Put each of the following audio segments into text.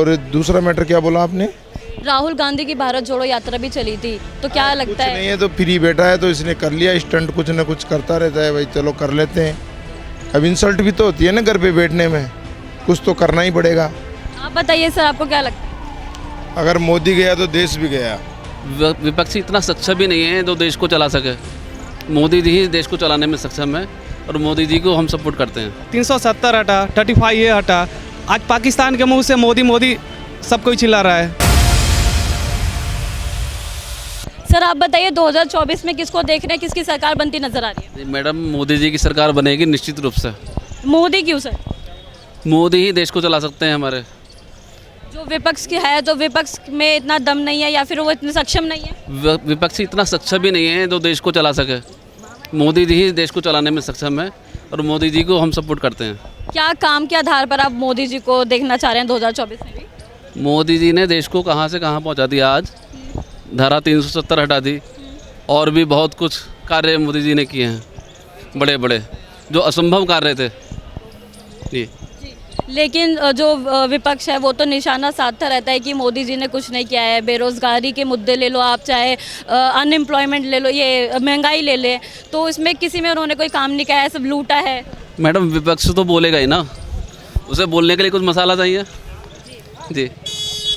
और दूसरा मैटर क्या बोला आपने? राहुल गांधी की भारत जोड़ो यात्रा भी चली थी, तो क्या कुछ लगता नहीं है? है तो फ्री बैठा है तो इसने कर लिया स्टंट, कुछ ना कुछ करता रहता है भाई, चलो कर लेते हैं। अब इंसल्ट भी तो होती है ना घर पे बैठने में, कुछ तो करना ही पड़ेगा। आप बताइए सर, आपको क्या लगता है? अगर मोदी गया तो देश भी गया। विपक्षी इतना सक्षम भी नहीं है जो देश को चला सके। मोदी जी ही देश को चलाने में सक्षम है और मोदी जी को हम सपोर्ट करते हैं। 370 हटा, 35A हटा, आज पाकिस्तान के मुंह से मोदी मोदी सब कोई चिल्ला रहा है। सर आप बताइए 2024 में किसको देख रहे हैं, किसकी सरकार बनती नजर आ रही है? मैडम मोदी जी की सरकार बनेगी निश्चित रूप से। मोदी क्यों सर? मोदी ही देश को चला सकते हैं हमारे। जो विपक्ष की है, तो विपक्ष में इतना दम नहीं है या फिर वो इतने सक्षम नहीं है? विपक्षी इतना सक्षम भी नहीं है जो देश को चला सके। मोदी जी ही देश को चलाने में सक्षम है और मोदी जी को हम सपोर्ट करते हैं। क्या काम के आधार पर आप मोदी जी को देखना चाह रहे हैं 2024 में भी? मोदी जी ने देश को कहाँ से कहाँ पहुँचा दिया। आज धारा 370 हटा दी और भी बहुत कुछ कार्य मोदी जी ने किए हैं, बड़े बड़े जो असंभव कार्य थे जी। लेकिन जो विपक्ष है वो तो निशाना साधता रहता है कि मोदी जी ने कुछ नहीं किया है। बेरोजगारी के मुद्दे ले लो आप, चाहे अनएम्प्लॉयमेंट ले लो, ये महंगाई ले ले, तो इसमें किसी में उन्होंने कोई काम नहीं किया है, सब लूटा है। मैडम विपक्ष तो बोलेगा ही ना, उसे बोलने के लिए कुछ मसाला चाहिए जी।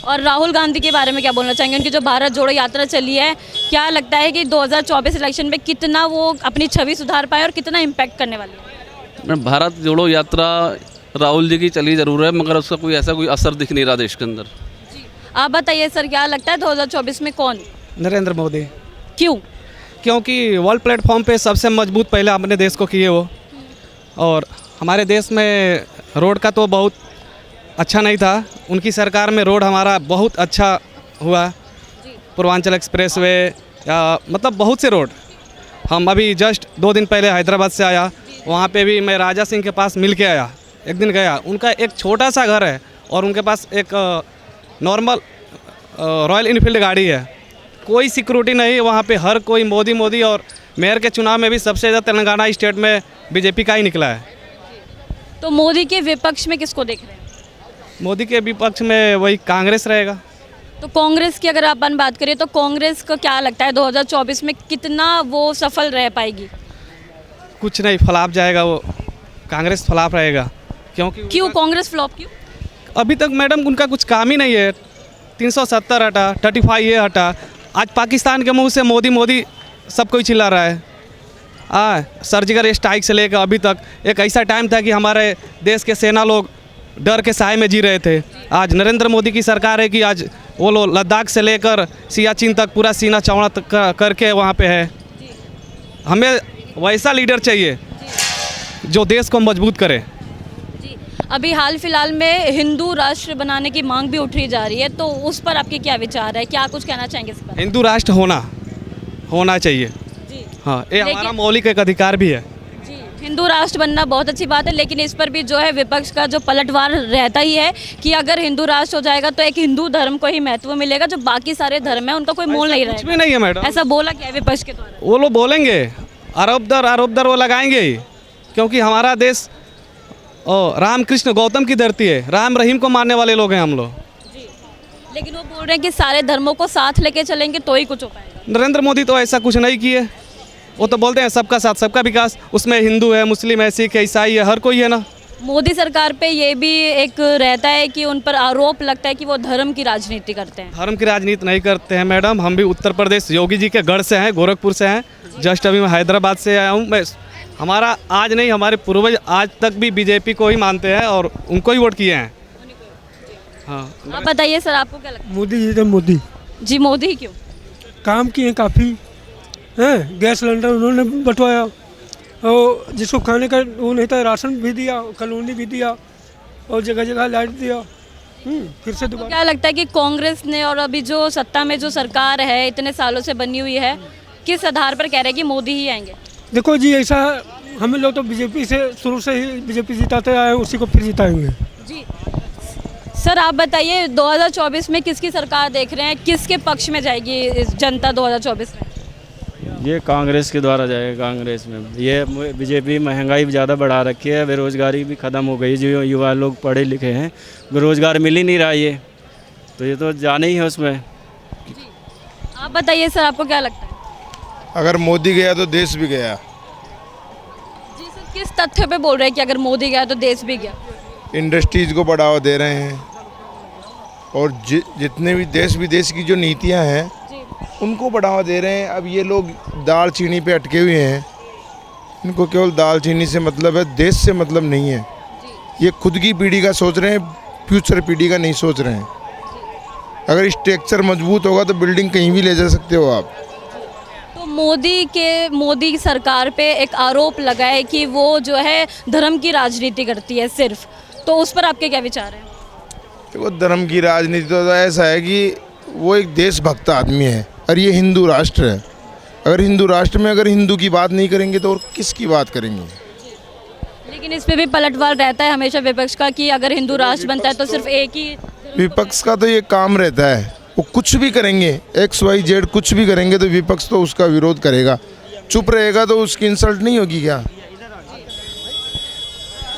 और राहुल गांधी के बारे में क्या बोलना चाहेंगे? उनकी जो भारत जोड़ो यात्रा चली है, क्या लगता है कि 2024 इलेक्शन में कितना वो अपनी छवि सुधार पाए और कितना इम्पैक्ट करने वाली है? मैडम भारत जोड़ो यात्रा राहुल जी की चली ज़रूर है, मगर उसका कोई ऐसा कोई असर दिख नहीं रहा देश के अंदर। आप बताइए सर, क्या लगता है 2024 में कौन? नरेंद्र मोदी। क्यों? क्योंकि वर्ल्ड प्लेटफॉर्म पे सबसे मजबूत पहले अपने देश को किए वो, और हमारे देश में रोड का तो बहुत अच्छा नहीं था, उनकी सरकार में रोड हमारा बहुत अच्छा हुआ। पूर्वांचल एक्सप्रेस वे या मतलब बहुत से रोड। हम अभी जस्ट 2 दिन पहले हैदराबाद से आया, वहाँ पे भी मैं राजा सिंह के पास मिल के आया, एक दिन गया। उनका एक छोटा सा घर है और उनके पास एक नॉर्मल रॉयल इनफील्ड गाड़ी है, कोई सिक्योरिटी नहीं वहाँ पे। हर कोई मोदी मोदी, और मेयर के चुनाव में भी सबसे ज़्यादा तेलंगाना स्टेट में बीजेपी का ही निकला है। तो मोदी के विपक्ष में किसको देख रहे हैं? मोदी के विपक्ष में वही कांग्रेस रहेगा। तो कांग्रेस की अगर अपन बात करें तो कांग्रेस को क्या लगता है 2024 में कितना वो सफल रह पाएगी? कुछ नहीं, फ्लॉप जाएगा वो, कांग्रेस फ्लॉप रहेगा। क्यों कांग्रेस फ्लॉप क्यों? अभी तक मैडम उनका कुछ काम ही नहीं है। 370 हटा, 35A हटा, आज पाकिस्तान के मुंह से मोदी मोदी सब कोई चिल्ला रहा है। सर्जिकल स्ट्राइक से लेकर अभी तक एक ऐसा टाइम था कि हमारे देश के सेना लोग डर के साए में जी रहे थे। आज नरेंद्र मोदी की सरकार है कि आज वो लोग लद्दाख से लेकर सियाचिन तक पूरा सीना चौड़ा करके वहाँ पे है। हमें वैसा लीडर चाहिए जो देश को मजबूत करे। अभी हाल फिलहाल में हिंदू राष्ट्र बनाने की मांग भी उठी जा रही है, तो उस पर आपके क्या विचार है? क्या कुछ कहना चाहेंगे इस पर? हिंदू राष्ट्र होना चाहिए जी। हाँ, ये हमारा मौलिक एक अधिकार भी है जी। हिंदू राष्ट्र बनना बहुत अच्छी बात है, लेकिन इस पर भी जो है विपक्ष का जो पलटवार रहता ही है कि अगर हिंदू राष्ट्र हो जाएगा तो एक हिंदू धर्म को ही महत्व मिलेगा, जो बाकी सारे धर्म है उनका कोई मोल नहीं कुछ भी रहेगा। नहीं है मैडम, ऐसा बोला क्या है विपक्ष के द्वारा? वो लोग बोलेंगे, आरोप दर वो लगाएंगे ही, क्योंकि हमारा देश रामकृष्ण गौतम की धरती है, राम रहीम को मानने वाले लोग हैं हम लोग। लेकिन वो बोल रहे हैं कि सारे धर्मों को साथ लेके चलेंगे तो ही कुछ हो पाएगा। नरेंद्र मोदी तो ऐसा कुछ नहीं किए, वो तो बोलते हैं सबका साथ सबका विकास, उसमें हिंदू है, मुस्लिम है, सिख है, ईसाई है, हर कोई है ना। मोदी सरकार पे ये भी एक रहता है कि उन पर आरोप लगता है कि वो धर्म की राजनीति करते हैं। धर्म की राजनीति नहीं करते हैं मैडम, हम भी उत्तर प्रदेश योगी जी के गढ़ से हैं, गोरखपुर से हैं। जस्ट अभी मैं हैदराबाद से आया हूँ। मैं हमारा आज नहीं, हमारे पूर्वज आज तक भी बीजेपी को ही मानते हैं और उनको ही वोट किए हैं। हाँ, आप बताइए सर, आपको क्या लगता है? मोदी जी तो मोदी जी, मोदी ही क्यों? काम किए काफ़ी हैं। गैस सिलेंडर उन्होंने बंटवाया, और जिसको खाने का वो नहीं था राशन भी दिया, कॉलोनी भी दिया, और जगह जगह लाइट दिया। फिर से तो दोबारा क्या लगता है कि कांग्रेस ने और अभी जो सत्ता में जो सरकार है इतने सालों से बनी हुई है, किस आधार पर कह रहे हैं कि मोदी ही आएंगे? देखो जी, ऐसा हम लोग तो बीजेपी से शुरू से ही बीजेपी जिताते आए हैं, उसी को फिर जिताएंगे जी। सर आप बताइए 2024 में किसकी सरकार देख रहे हैं, किसके पक्ष में जाएगी इस जनता 2024 में? ये कांग्रेस के द्वारा जाएगा। कांग्रेस में ये बीजेपी महंगाई ज़्यादा बढ़ा रखी है, बेरोज़गारी भी ख़त्म हो गई। जो युवा लोग पढ़े लिखे हैं, बेरोज़गार मिल ही नहीं रहा। ये तो ये तो जाने ही है उसमें। आप बताइए सर, आपको क्या लगता है? अगर मोदी गया तो देश भी गया। जी सर, किस तथ्य पे बोल रहे हैं कि अगर मोदी गया तो देश भी गया? इंडस्ट्रीज़ को बढ़ावा दे रहे हैं और जितने भी देश विदेश की जो नीतियां हैं जी उनको बढ़ावा दे रहे हैं। अब ये लोग दाल चीनी पे अटके हुए हैं, इनको केवल दाल चीनी से मतलब है, देश से मतलब नहीं है। ये खुद की पीढ़ी का सोच रहे हैं, फ्यूचर पीढ़ी का नहीं सोच रहे हैं। अगर स्ट्रक्चर मजबूत होगा तो बिल्डिंग कहीं भी ले जा सकते हो आप। तो मोदी सरकार पे एक आरोप लगा है कि वो जो है धर्म की राजनीति करती है सिर्फ, तो उस पर आपके क्या विचार हैं? देखो, धर्म की राजनीति तो ऐसा है कि वो एक देशभक्त आदमी है और ये हिंदू राष्ट्र है। अगर हिंदू राष्ट्र में अगर हिंदू की बात नहीं करेंगे तो और किसकी बात करेंगे? लेकिन इस पे भी पलटवार रहता है हमेशा विपक्ष का कि अगर हिंदू राष्ट्र बनता है तो सिर्फ एक ही विपक्ष का तो ये काम रहता है, वो कुछ भी करेंगे, XYZ कुछ भी करेंगे तो विपक्ष तो उसका विरोध करेगा। चुप रहेगा तो उसकी इंसल्ट नहीं होगी क्या? तो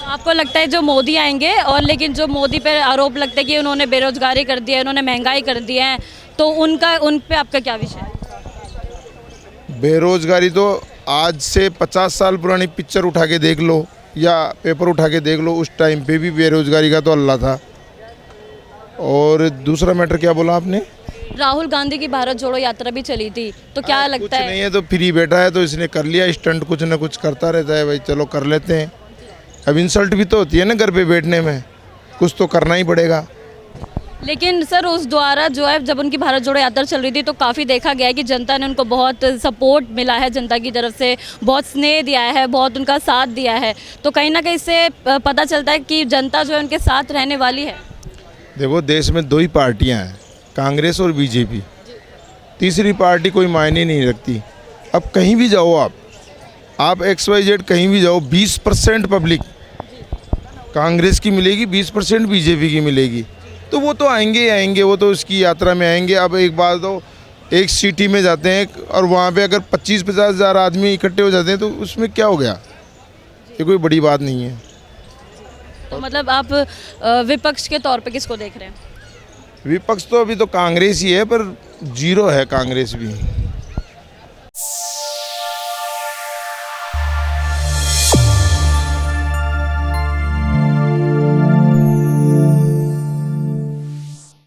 आपको लगता है जो मोदी आएंगे, और लेकिन जो मोदी पे आरोप लगता है कि उन्होंने बेरोजगारी कर दी है, उन्होंने महंगाई कर दी है, तो उन पे आपका क्या विषय है? बेरोजगारी तो आज से 50 साल पुरानी पिक्चर उठा के देख लो या पेपर उठा के देख लो, उस टाइम पे भी बेरोजगारी का तो अल्लाह था। और दूसरा मैटर क्या बोला आपने? राहुल गांधी की भारत जोड़ो यात्रा भी चली थी, तो क्या कुछ लगता है? नहीं है तो फ्री बैठा है तो इसने कर लिया स्टंट, कुछ ना कुछ करता रहता है भाई, चलो कर लेते हैं। अब इंसल्ट भी तो होती है ना घर पे बैठने में, कुछ तो करना ही पड़ेगा। लेकिन सर उस द्वारा जो है, जब उनकी भारत जोड़ो यात्रा चल रही थी तो काफ़ी देखा गया है कि जनता ने उनको बहुत सपोर्ट मिला है, जनता की तरफ से बहुत स्नेह दिया है, बहुत उनका साथ दिया है। तो कहीं ना कहीं इससे पता चलता है कि जनता जो है उनके साथ रहने वाली है। देखो, देश में दो ही पार्टियां हैं, कांग्रेस और बीजेपी। तीसरी पार्टी कोई मायने नहीं रखती। अब कहीं भी जाओ आप XYZ कहीं भी जाओ, 20% पब्लिक कांग्रेस की मिलेगी, 20% बीजेपी की मिलेगी। तो वो तो आएंगे ही आएंगे, वो तो उसकी यात्रा में आएंगे। अब एक बात तो, एक सिटी में जाते हैं और वहाँ पे अगर 25-50 हज़ार आदमी इकट्ठे हो जाते हैं तो उसमें क्या हो गया? ये कोई बड़ी बात नहीं है। तो मतलब आप विपक्ष के तौर पे किसको देख रहे हैं? विपक्ष तो अभी तो कांग्रेस ही है, पर जीरो है कांग्रेस भी।